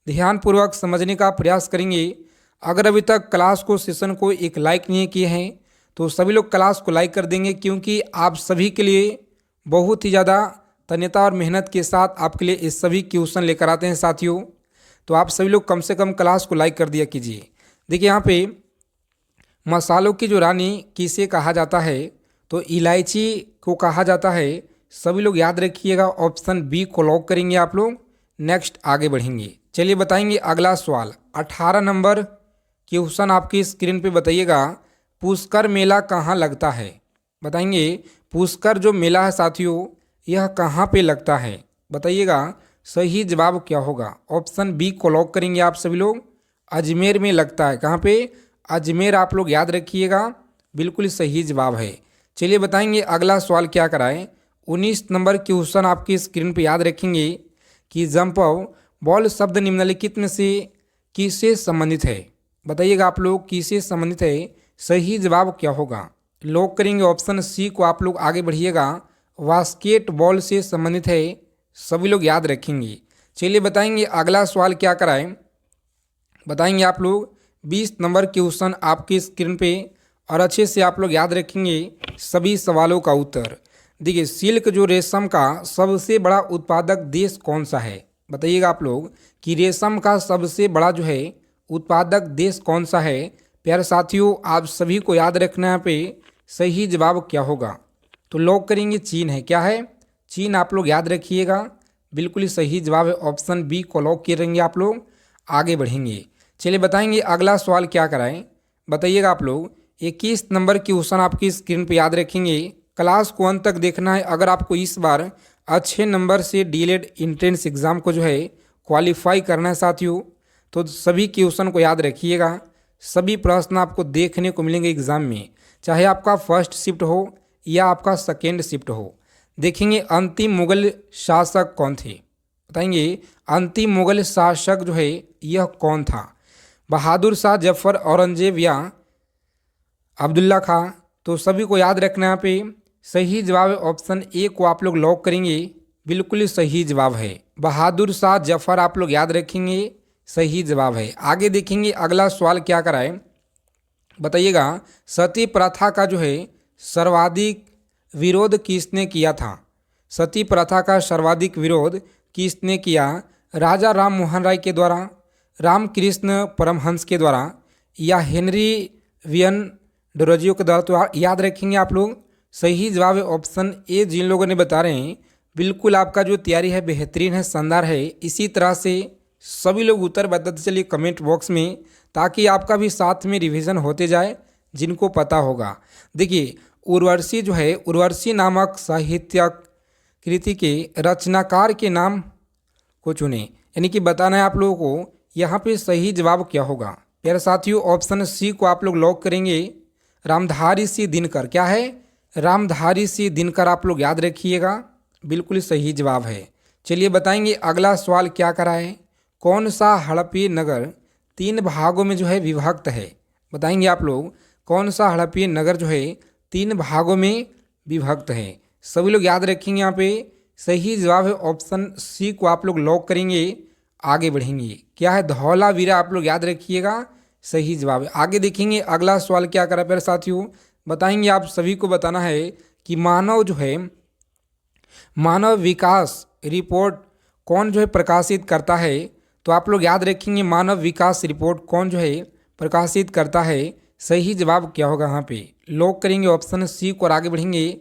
ध्यानपूर्वक समझने का प्रयास करेंगे। अगर अभी तक क्लास को, सेशन को एक लाइक नहीं किए हैं तो सभी लोग क्लास को लाइक कर देंगे, क्योंकि आप सभी के लिए बहुत ही ज़्यादा तन्यता और मेहनत के साथ आपके लिए इस सभी क्वेश्चन लेकर आते हैं साथियों। तो आप सभी लोग कम से कम क्लास को लाइक कर दिया कीजिए। देखिए, यहाँ पे मसालों की जो रानी किसे कहा जाता है? तो इलायची को कहा जाता है। सभी लोग याद रखिएगा, ऑप्शन बी को लॉक करेंगे आप लोग। नेक्स्ट आगे बढ़ेंगे, चलिए बताएंगे अगला सवाल। 18 नंबर क्वेश्चन आपकी स्क्रीन पे बताइएगा, पुष्कर मेला कहाँ लगता है? बताएंगे, पुष्कर जो मेला है साथियों, यह कहाँ पे लगता है? बताइएगा, सही जवाब क्या होगा? ऑप्शन बी को लॉक करेंगे आप सभी लोग। अजमेर में लगता है। कहाँ पे? अजमेर। आप लोग याद रखिएगा, बिल्कुल सही जवाब है। चलिए बताएंगे अगला सवाल क्या कराएं। 19 नंबर क्वेश्चन आपकी स्क्रीन पे याद रखेंगे कि जंप बॉल शब्द निम्नलिखित में से किससे संबंधित है? बताइएगा आप लोग, किससे संबंधित है? सही जवाब क्या होगा? लॉक करेंगे ऑप्शन सी को। आप लोग आगे बढ़िएगा, बास्केटबॉल से संबंधित है। सभी लोग याद रखेंगे। चलिए बताएंगे अगला सवाल क्या कराएं। बताएंगे आप लोग 20 नंबर क्वेश्चन आपकी स्क्रीन पे, और अच्छे से आप लोग याद रखेंगे सभी सवालों का उत्तर। देखिए, सिल्क जो रेशम का सबसे बड़ा उत्पादक देश कौन सा है? बताइएगा आप लोग कि रेशम का सबसे बड़ा जो है उत्पादक देश कौन सा है? प्यारे साथियों, आप सभी को याद रखना है पे सही जवाब क्या होगा? तो लॉक करेंगे चीन है। क्या है? चीन। आप लोग याद रखिएगा, बिल्कुल सही जवाब है। ऑप्शन बी को लॉक करेंगे आप लोग। आगे बढ़ेंगे, चलिए बताएंगे अगला सवाल क्या कराएं। बताइएगा आप लोग 21 नंबर क्वेश्चन आपकी स्क्रीन पे याद रखेंगे। क्लास को अंत तक देखना है। अगर आपको इस बार अच्छे नंबर से डीएलएड एंट्रेंस एग्ज़ाम को जो है क्वालिफाई करना है साथियों, तो सभी क्वेश्चन को याद रखिएगा। सभी प्रश्न आपको देखने को मिलेंगे एग्ज़ाम में, चाहे आपका फर्स्ट शिफ्ट हो या आपका सेकेंड शिफ्ट हो। देखेंगे अंतिम मुगल शासक कौन थे? बताएंगे, अंतिम मुगल शासक जो है यह कौन था? बहादुर शाह, जफर, औरंगजेब या अब्दुल्ला खां? तो सभी को याद रखना यहाँ पे सही जवाब है। ऑप्शन ए को आप लोग लॉक करेंगे, बिल्कुल सही जवाब है। बहादुर शाह जफर आप लोग याद रखेंगे, सही जवाब है। आगे देखेंगे अगला सवाल क्या कराए। बताइएगा, सती प्रथा का जो है सर्वाधिक विरोध किसने किया था? सती प्रथा का सर्वाधिक विरोध किसने किया? राजा राम मोहन राय के द्वारा, रामकृष्ण परमहंस के द्वारा, या हेनरी वियन डोरजियो के द्वारा? तो याद रखेंगे आप लोग, सही जवाब है ऑप्शन ए। जिन लोगों ने बता रहे हैं, बिल्कुल आपका जो तैयारी है बेहतरीन है, शानदार है। इसी तरह से सभी लोग उत्तर बताते चलिए कमेंट बॉक्स में, ताकि आपका भी साथ में रिवीजन होते जाए जिनको पता होगा। देखिए, उर्वशी जो है, उर्वशी नामक साहित्यक कृति के रचनाकार के नाम को चुने। यानी कि बताना है आप लोगों को यहाँ पे सही जवाब क्या होगा। प्यारे साथियों, ऑप्शन सी को आप लोग लॉक करेंगे, रामधारी सिंह दिनकर। क्या है? रामधारी सिंह दिनकर आप लोग याद रखिएगा, बिल्कुल सही जवाब है। चलिए बताएंगे अगला सवाल क्या करा है। कौन सा हड़प्पी नगर 3 भागों में जो है विभक्त है? बताएंगे आप लोग, कौन सा हड़प्पी नगर जो है 3 भागों में विभक्त है? सभी लोग याद रखेंगे, यहाँ पे सही जवाब है ऑप्शन सी को आप लोग लॉक करेंगे। आगे बढ़ेंगे, क्या है? धौलावीरा आप लोग याद रखिएगा, सही जवाब है। आगे देखेंगे अगला सवाल क्या करा प्यारे साथियों। बताएंगे आप सभी को बताना है कि मानव जो है, मानव विकास रिपोर्ट कौन जो है प्रकाशित करता है? तो आप लोग याद रखेंगे, मानव विकास रिपोर्ट कौन जो है प्रकाशित करता है? सही जवाब क्या होगा? यहाँ पे लॉक करेंगे ऑप्शन सी को और आगे बढ़ेंगे।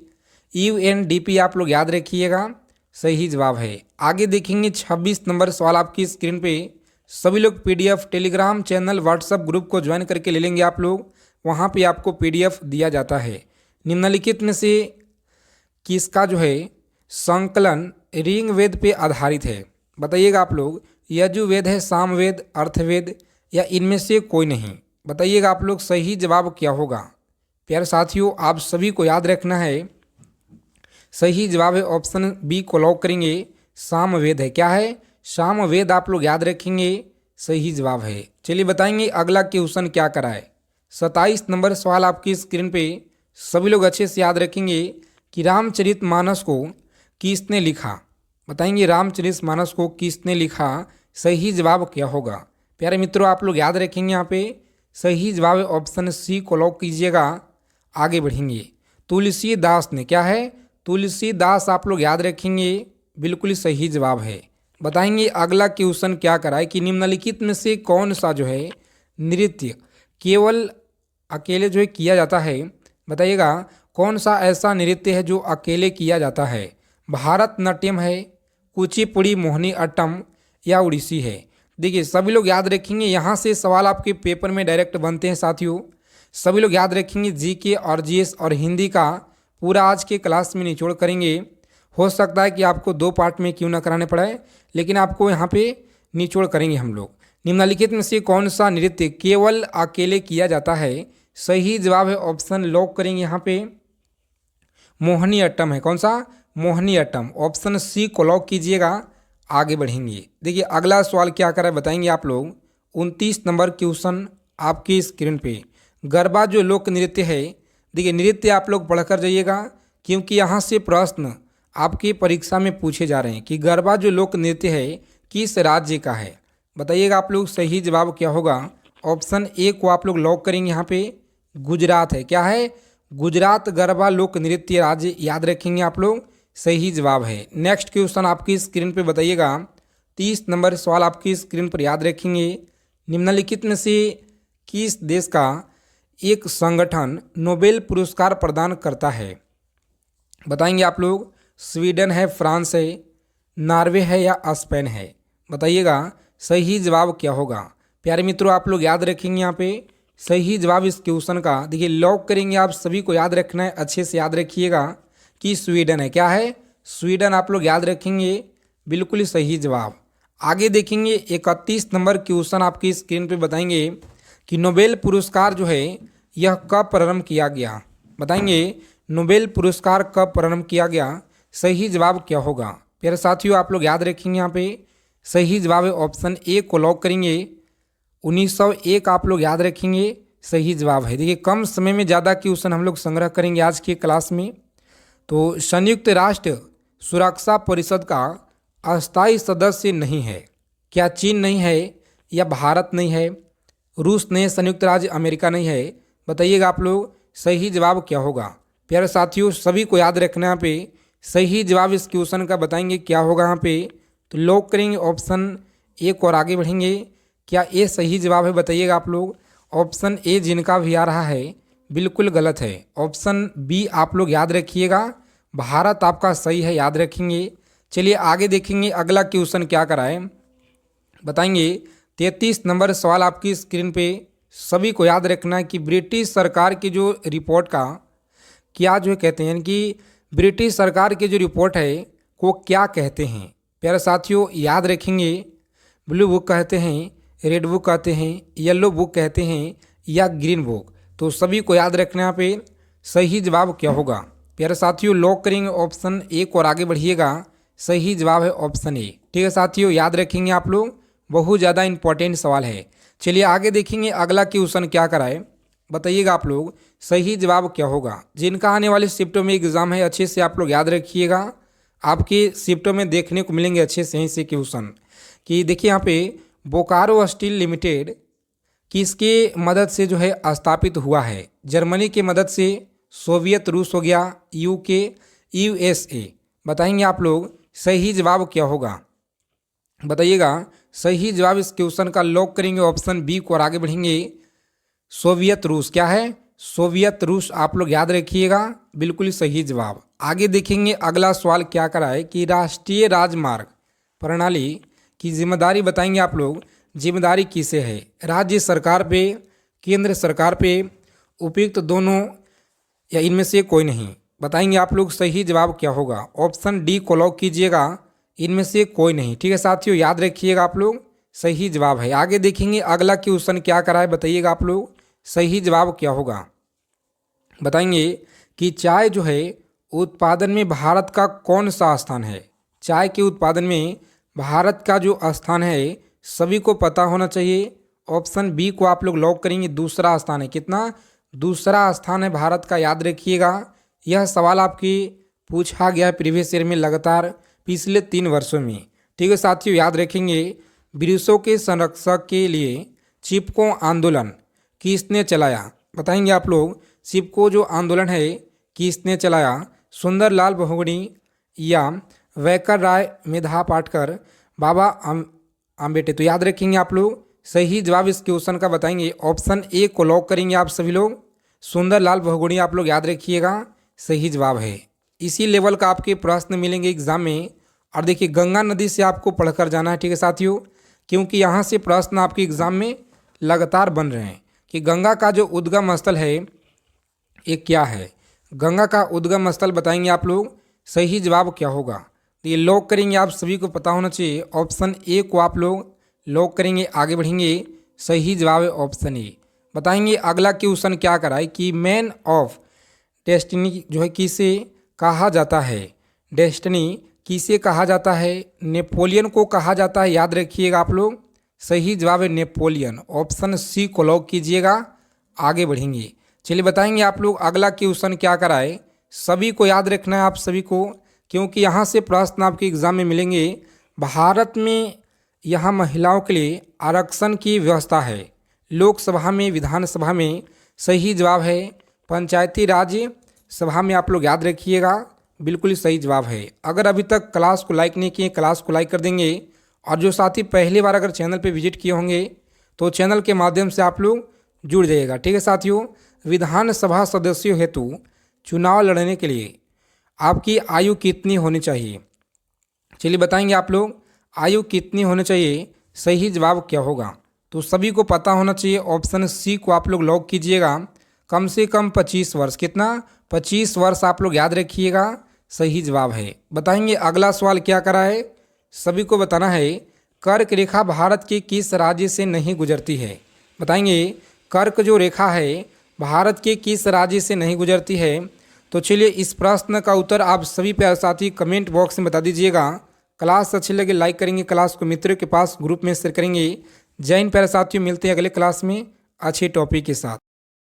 यूएनडीपी आप लोग याद रखिएगा, सही जवाब है। आगे देखेंगे 26 नंबर सवाल आपकी स्क्रीन पे। सभी लोग PDF Telegram channel WhatsApp group को ज्वाइन करके ले लेंगे आप लोग, वहाँ पे आपको पीडीएफ दिया जाता है। निम्नलिखित में से किसका जो है संकलन ऋग्वेद पे आधारित है? बताइएगा आप लोग, यजुर्वेद है, सामवेद, अर्थवेद, या इनमें से कोई नहीं? बताइएगा आप लोग, सही जवाब क्या होगा? प्यारे साथियों, आप सभी को याद रखना है, सही जवाब है ऑप्शन बी को लॉक करेंगे। सामवेद है। क्या है? सामवेद आप लोग याद रखेंगे, सही जवाब है। चलिए बताएंगे अगला क्वेश्चन क्या करा है। 27 नंबर सवाल आपकी स्क्रीन पे सभी लोग अच्छे से याद रखेंगे कि रामचरितमानस को किसने लिखा। बताएंगे रामचरितमानस को किसने लिखा, सही जवाब क्या होगा। प्यारे मित्रों आप लोग याद रखेंगे यहाँ पे सही जवाब है ऑप्शन सी को लॉक कीजिएगा। आगे बढ़ेंगे, तुलसीदास ने, क्या है? तुलसीदास आप लोग याद रखेंगे, बिल्कुल सही जवाब है। बताएंगे अगला क्वेश्चन क्या करा है कि निम्नलिखित में से कौन सा जो है नृत्य केवल अकेले जो है किया जाता है। बताइएगा कौन सा ऐसा नृत्य है जो अकेले किया जाता है। भारतनाट्यम है, कुचिपुड़ी, मोहिनी अट्टम या उड़ीसी है। देखिए सभी लोग याद रखेंगे, यहाँ से सवाल आपके पेपर में डायरेक्ट बनते हैं साथियों। सभी लोग याद रखेंगे जीके और जीएस और हिंदी का पूरा आज के क्लास में निचोड़ करेंगे। हो सकता है कि आपको 2 पार्ट में क्यों ना कराने पड़े, लेकिन आपको यहाँ पे निचोड़ करेंगे हम लोग। निम्नलिखित में से कौन सा नृत्य केवल अकेले किया जाता है, सही जवाब है ऑप्शन लॉक करेंगे यहाँ पे मोहिनी अट्टम है। कौन सा? मोहिनी अट्टम, ऑप्शन सी को लॉक कीजिएगा। आगे बढ़ेंगे, देखिए अगला सवाल क्या करा है बताएंगे आप लोग। 29 नंबर क्वेश्चन आपकी स्क्रीन पे, गरबा जो लोक नृत्य है, देखिए नृत्य आप लोग पढ़कर जाइएगा क्योंकि यहाँ से प्रश्न आपकी परीक्षा में पूछे जा रहे हैं कि गरबा जो लोक नृत्य है किस राज्य का है। बताइएगा आप लोग सही जवाब क्या होगा। ऑप्शन ए को आप लोग लॉक करेंगे यहाँ पे गुजरात है। क्या है? गुजरात गरबा लोक नृत्य राज्य याद रखेंगे आप लोग, सही जवाब है। नेक्स्ट क्वेश्चन आपकी स्क्रीन पे बताइएगा 30 नंबर सवाल आपकी स्क्रीन पर याद रखेंगे। निम्नलिखित में से किस देश का एक संगठन नोबेल पुरस्कार प्रदान करता है। बताएंगे आप लोग स्वीडन है, फ्रांस है, नॉर्वे है या स्पेन है। बताइएगा सही जवाब क्या होगा। प्यारे मित्रों आप लोग याद रखेंगे यहाँ पे सही जवाब इस क्वेश्चन का, देखिए लॉक करेंगे। आप सभी को याद रखना है, अच्छे से याद रखिएगा कि स्वीडन है। क्या है? स्वीडन आप लोग याद रखेंगे, बिल्कुल सही जवाब। आगे देखेंगे 31 नंबर क्वेश्चन आपकी स्क्रीन पे बताएंगे कि नोबेल पुरस्कार जो है यह कब प्रारंभ किया गया। बताएंगे नोबेल पुरस्कार कब प्रारंभ किया गया, सही जवाब क्या होगा। प्यारे साथियों आप लोग याद रखेंगे यहाँ पे सही जवाब है ऑप्शन ए को लॉक करेंगे 1901 आप लोग याद रखेंगे, सही जवाब है। देखिए कम समय में ज़्यादा क्वेश्चन हम लोग संग्रह करेंगे आज की क्लास में। तो संयुक्त राष्ट्र सुरक्षा परिषद का अस्थायी सदस्य नहीं है। क्या चीन नहीं है या भारत नहीं है, रूस नहीं है, संयुक्त राज्य अमेरिका नहीं है। बताइएगा आप लोग सही जवाब क्या होगा। प्यारे साथियों सभी को याद रखना यहाँ पे सही जवाब इस क्वेश्चन का बताएंगे क्या होगा यहाँ पे। तो लॉक करेंगे ऑप्शन ए को और आगे बढ़ेंगे। क्या ए सही जवाब है बताइएगा आप लोग। ऑप्शन ए जिनका भी आ रहा है बिल्कुल गलत है। ऑप्शन बी आप लोग याद रखिएगा, भारत आपका सही है, याद रखेंगे। चलिए आगे देखेंगे अगला क्वेश्चन क्या कराए बताएंगे। 33 नंबर सवाल आपकी स्क्रीन पे सभी को याद रखना है कि ब्रिटिश सरकार की जो रिपोर्ट का क्या जो है कहते हैं कि ब्रिटिश सरकार की जो रिपोर्ट है को क्या कहते हैं। प्यारे साथियों याद रखेंगे, ब्लू बुक कहते हैं, रेड बुक कहते हैं, येलो बुक कहते हैं या ग्रीन बुक। तो सभी को याद रखना यहाँ पे सही जवाब क्या होगा। प्यारे साथियों लॉक करेंगे ऑप्शन ए को और आगे बढ़िएगा, सही जवाब है ऑप्शन ए। ठीक है साथियों याद रखेंगे आप लोग, बहुत ज़्यादा इंपॉर्टेंट सवाल है। चलिए आगे देखेंगे अगला क्वेश्चन क्या कराए बताइएगा आप लोग सही जवाब क्या होगा। जिनका आने वाले शिफ्टों में एग्जाम है अच्छे से आप लोग याद रखिएगा, आपके शिफ्टों में देखने को मिलेंगे अच्छे से यहीं से क्वेश्चन कि देखिए यहाँ पे बोकारो स्टील लिमिटेड किसके मदद से जो है स्थापित हुआ है। जर्मनी की मदद से, सोवियत रूस हो गया, यूके, यूएसए। बताएंगे आप लोग सही जवाब क्या होगा। बताइएगा सही जवाब इस क्वेश्चन का लॉक करेंगे ऑप्शन बी को और आगे बढ़ेंगे सोवियत रूस। क्या है? सोवियत रूस आप लोग याद रखिएगा, बिल्कुल सही जवाब। आगे देखेंगे अगला सवाल क्या करा है कि राष्ट्रीय राजमार्ग प्रणाली की जिम्मेदारी बताएंगे आप लोग, जिम्मेदारी किसे है। राज्य सरकार पे, केंद्र सरकार पे, उपयुक्त दोनों या इनमें से कोई नहीं। बताएंगे आप लोग सही जवाब क्या होगा। ऑप्शन डी को लॉक कीजिएगा, इनमें से कोई नहीं। ठीक है साथियों याद रखिएगा आप लोग, सही जवाब है। आगे देखेंगे अगला क्वेश्चन क्या करा है बताइएगा आप लोग सही जवाब क्या होगा। बताएंगे कि चाय जो है उत्पादन में भारत का कौन सा स्थान है। चाय के उत्पादन में भारत का जो स्थान है सभी को पता होना चाहिए। ऑप्शन बी को आप लोग लॉक करेंगे, दूसरा स्थान है। कितना? दूसरा स्थान है भारत का, याद रखिएगा। यह सवाल आपकी पूछा गया प्रीवियस ईयर में लगातार पिछले 3 वर्षों में। ठीक है साथियों, याद रखेंगे। वृक्षों के संरक्षण के लिए चिपको आंदोलन किसने चलाया? बताएंगे आप लोग। चिपको जो आंदोलन है किसने चलाया? सुंदरलाल बहुगुणी या वैकर राय, मेधा पाटकर, बाबा आम्बेडकर? तो याद रखेंगे आप लोग। सही जवाब इस क्वेश्चन का बताएंगे। ऑप्शन ए को लॉक करेंगे आप सभी लोग। सुंदरलाल बहुगुणी आप लोग याद रखिएगा, सही जवाब है। इसी लेवल का आपके प्रश्न मिलेंगे एग्जाम में। और देखिए गंगा नदी से आपको पढ़कर जाना है, ठीक है साथियों, क्योंकि यहाँ से प्रश्न आपके एग्जाम में लगातार बन रहे हैं कि गंगा का जो उद्गम स्थल है ये क्या है। गंगा का उद्गम स्थल बताएंगे आप लोग। सही जवाब क्या होगा? तो ये लॉक करेंगे, आप सभी को पता होना चाहिए। ऑप्शन ए को आप लोग लॉक करेंगे, आगे बढ़ेंगे। सही जवाब है ऑप्शन ए। बताएंगे अगला क्वेश्चन क्या कराए कि मैन ऑफ डेस्टिनी जो है किसे कहा जाता है? डेस्टिनी किसे कहा जाता है? नेपोलियन को कहा जाता है, याद रखिएगा आप लोग। सही जवाब है नेपोलियन। ऑप्शन सी को लॉक कीजिएगा, आगे बढ़ेंगे। चलिए बताएंगे आप लोग अगला क्वेश्चन क्या कराए। सभी को याद रखना है आप सभी को, क्योंकि यहाँ से प्रश्न आपके एग्जाम में मिलेंगे। भारत में यहाँ महिलाओं के लिए आरक्षण की व्यवस्था है, लोकसभा में, विधानसभा में? सही जवाब है पंचायती राज सभा में, आप लोग याद रखिएगा, बिल्कुल सही जवाब है। अगर अभी तक क्लास को लाइक नहीं किए, क्लास को लाइक कर देंगे। और जो साथी पहली बार अगर चैनल पे विजिट किए होंगे तो चैनल के माध्यम से आप लोग जुड़ जाइएगा, ठीक है साथियों। विधानसभा सदस्यों हेतु चुनाव लड़ने के लिए आपकी आयु कितनी होनी चाहिए? चलिए बताएंगे आप लोग आयु कितनी होनी चाहिए। सही जवाब क्या होगा? तो सभी को पता होना चाहिए। ऑप्शन सी को आप लोग लॉक कीजिएगा, कम से कम 25 वर्ष। कितना? 25 वर्ष आप लोग याद रखिएगा, सही जवाब है। बताएंगे अगला सवाल क्या करा है, सभी को बताना है। कर्क रेखा भारत के किस राज्य से नहीं गुजरती है? बताएंगे कर्क जो रेखा है भारत के किस राज्य से नहीं गुजरती है? तो चलिए इस प्रश्न का उत्तर आप सभी प्यारे साथी कमेंट बॉक्स में बता दीजिएगा। क्लास अच्छी लगे लाइक करेंगे, क्लास को मित्रों के पास ग्रुप में शेयर करेंगे। जय हिंद प्यारे साथियों, मिलते हैं अगले क्लास में अच्छे टॉपिक के साथ।